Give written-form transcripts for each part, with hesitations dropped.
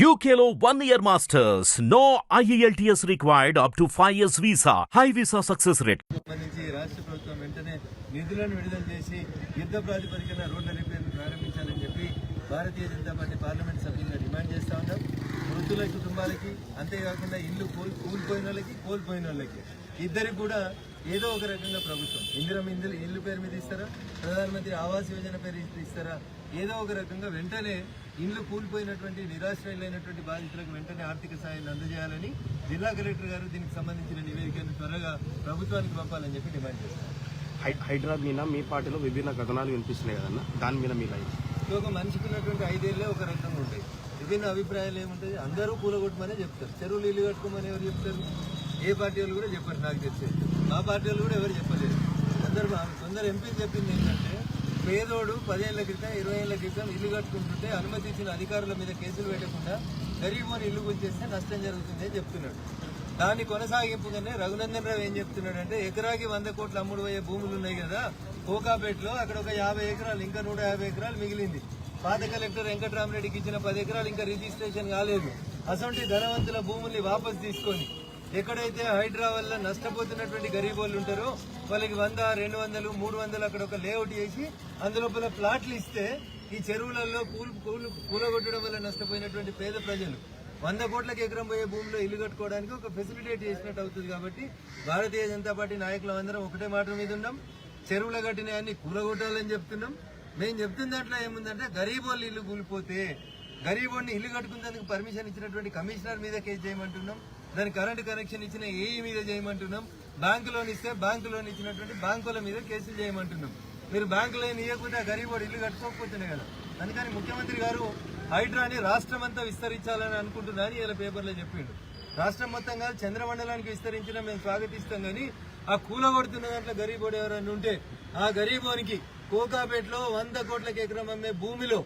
UKLO 1 year masters. No IELTS required up to 5 years visa. High visa success rate. సంబంధించి రాష్ట్ర ప్రభుత్వం వెంటనే నిధులను విడుదల చేసి యుద్ధ ప్రాతిపదికన రోడ్ల రిపేర్ను ప్రారంభించాలని చెప్పి భారతీయ జనతా పార్టీ పార్లమెంట్ సభ్యులుగా డిమాండ్ చేస్తా ఉన్నాం. వృద్ధుల కుటుంబాలకి అంతేకాకుండా ఇల్లు కూలిపోయిన వాళ్ళకి కోల్పోయిన వాళ్ళకి ఇద్దరికి కూడా ఏదో ఒక రకంగా ప్రభుత్వం ఇల్లు పేరు మీద ఇస్తారా, ప్రధానమంత్రి ఆవాస్ యోజన పేరు ఇస్తారా, ఏదో ఒక రకంగా వెంటనే ఇల్లు కూలిపోయినటువంటి నిరాశ్రయులైనటువంటి బాధితులకు వెంటనే ఆర్థిక సాయాన్ని అందజేయాలని జిల్లా కలెక్టర్ గారు దీనికి సంబంధించిన నివేదికను త్వరగా ప్రభుత్వానికి పంపాలని చెప్పి డిమాండ్ చేస్తారు. హైడ్రా మీద మీ పార్టీలో విభిన్న కథనాలు వినిపిస్తున్నాయి కదన్నా, దాని మీద మీ లైఫ్ ఒక మనిషికి ఉన్నటువంటి 5 ఏళ్ళే ఒక రకంగా ఉంటాయి. విభిన్న అభిప్రాయాలు ఏముంటాయి? అందరూ కూలగొట్టమనే చెప్తారు. చెరువులు ఇల్లు కట్టుకోమని ఎవరు చెప్తారు? ఏ పార్టీ వాళ్ళు కూడా చెప్పారు. నాకు తెలిసి మా పార్టీ వాళ్ళు కూడా ఎవరు చెప్పలేదు. కొందరు ఎంపీలు చెప్పింది ఏంటంటే పేదోడు 10 ఏళ్ల క్రితం 20 ఏళ్ల క్రితం ఇల్లు కట్టుకుంటుంటే అనుమతి ఇచ్చిన అధికారుల మీద కేసులు పెట్టకుండా గరీబోని ఇల్లు గుంచేస్తే నష్టం జరుగుతుంది అని చెప్తున్నాడు. దాని కొనసాగింపుగానే రఘునందన్ రావు ఏం చెప్తున్నాడంటే ఎకరాకి 100 కోట్లు అమ్ముడు పోయే భూములు ఉన్నాయి కదా కోకాపేటలో, అక్కడ ఒక 50 ఎకరాలు ఇంకా 150 ఎకరాలు మిగిలింది. పాత కలెక్టర్ వెంకటరామరెడ్డికి ఇచ్చిన 10 ఎకరాలు ఇంకా రిజిస్ట్రేషన్ కాలేదు. అసొంటి ధనవంతుల భూముల్ని వాపసు తీసుకొని ఎక్కడైతే హైడ్రా వల్ల నష్టపోతున్నటువంటి గరీబ్ వాళ్ళు ఉంటారో వాళ్ళకి 100, 200, 300 అక్కడ ఒక లేఅవుట్ చేసి అందులోపల ప్లాట్లు ఇస్తే ఈ చెరువులలో కూలగొట్టడం వల్ల నష్టపోయినటువంటి పేద ప్రజలు 100 కోట్లకు ఎకరం పోయే భూమిలో ఇల్లు కట్టుకోవడానికి ఒక ఫెసిలిటేట్ చేసినట్టు అవుతుంది. కాబట్టి భారతీయ జనతా పార్టీ నాయకులు అందరం ఒకటే మాట మీద ఉన్నాం. చెరువుల కట్టినవన్నీ కూలగొట్టాలని చెప్తున్నాం. మేము చెప్తున్న దాంట్లో ఏముందంటే గరీబ్ వాళ్ళు ఇల్లు కూలిపోతే గరీబోడిని ఇల్లు కట్టుకునేందుకు పర్మిషన్ ఇచ్చినటువంటి కమిషనర్ మీద కేసు చేయమంటున్నాం. దానికి కరెంటు కనెక్షన్ ఇచ్చిన ఏఈ మీద చేయమంటున్నాం. బ్యాంకు లోన్ ఇస్తే బ్యాంకు లోన్ ఇచ్చినటువంటి బ్యాంకుల మీద కేసులు చేయమంటున్నాం. మీరు బ్యాంకు లోన్ ఇవ్వకుండా గరీబోడు ఇల్లు కట్టుకోకపోతేనే కదా. అందుకని ముఖ్యమంత్రి గారు హైడ్రాని రాష్ట్రం అంతా విస్తరించాలని అనుకుంటున్నా అని ఇలా పేపర్లో చెప్పిండు. రాష్ట్రం మొత్తం కాదు, చంద్రమండలానికి విస్తరించినా మేము స్వాగతిస్తాం. కానీ ఆ కూలగొడుతున్న దాంట్లో గరీబోడు ఎవరైనా ఉంటే ఆ గరీబోనికి కోకాపేటలో 100 కోట్లకి ఎకరం అమ్మే భూమిలో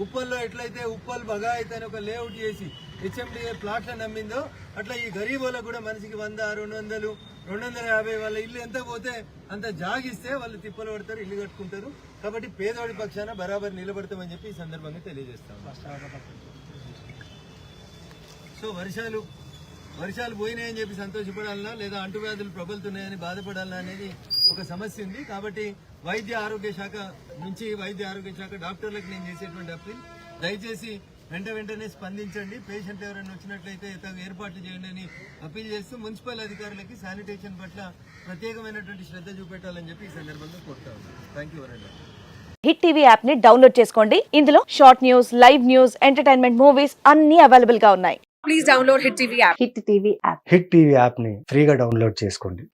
ఉప్పల్లో ఎట్లయితే ఉప్పల్ బగాయిత్ అని ఒక లేఅవుట్ చేసి హెచ్ఎండిఏ ప్లాట్లను అమ్మిందో అట్లా ఈ గరీబోలకు కూడా మనిషికి 100, 200, 250 వాళ్ళ ఇల్లు ఎంత పోతే అంత జాగిస్తే వాళ్ళు తిప్పలు పడతారు, ఇల్లు కట్టుకుంటారు. కాబట్టి పేదవాడి పక్షాన బరాబర్ నిలబడతామని చెప్పి ఈ సందర్భంగా తెలియజేస్తాం. సో వర్షాలు పోయినాయని చెప్పి సంతోషపడాలన్నా లేదా అంటువ్యాధులు ప్రబలుతున్నాయని బాధపడాలన్నా అనేది ఒక సమస్య ఉంది. కాబట్టి వైద్య ఆరోగ్య శాఖ డాక్టర్లకు నేను చేసేటువంటి అప్పీల్, దయచేసి వెంటనే స్పందించండి. పేషెంట్ ఎవరైనా వచ్చినట్లయితే ఏర్పాట్లు చేయండి అని అప్పీల్ చేస్తూ మున్సిపల్ అధికారులకి శానిటేషన్ పట్ల ప్రత్యేకమైనటువంటి శ్రద్ధ చూపెట్టాలని చెప్పి ఈ సందర్భంగా కోరుతా ఉన్నాను. Thank you very much. Hit TV app ని డౌన్లోడ్ చేసుకోండి. ఇందులో short news, live news, entertainment movies అన్ని అవైలబుల్ గా ఉన్నాయి. Please download hit TV app. Hit TV app ని ఫ్రీగా డౌన్లోడ్ చేసుకోండి.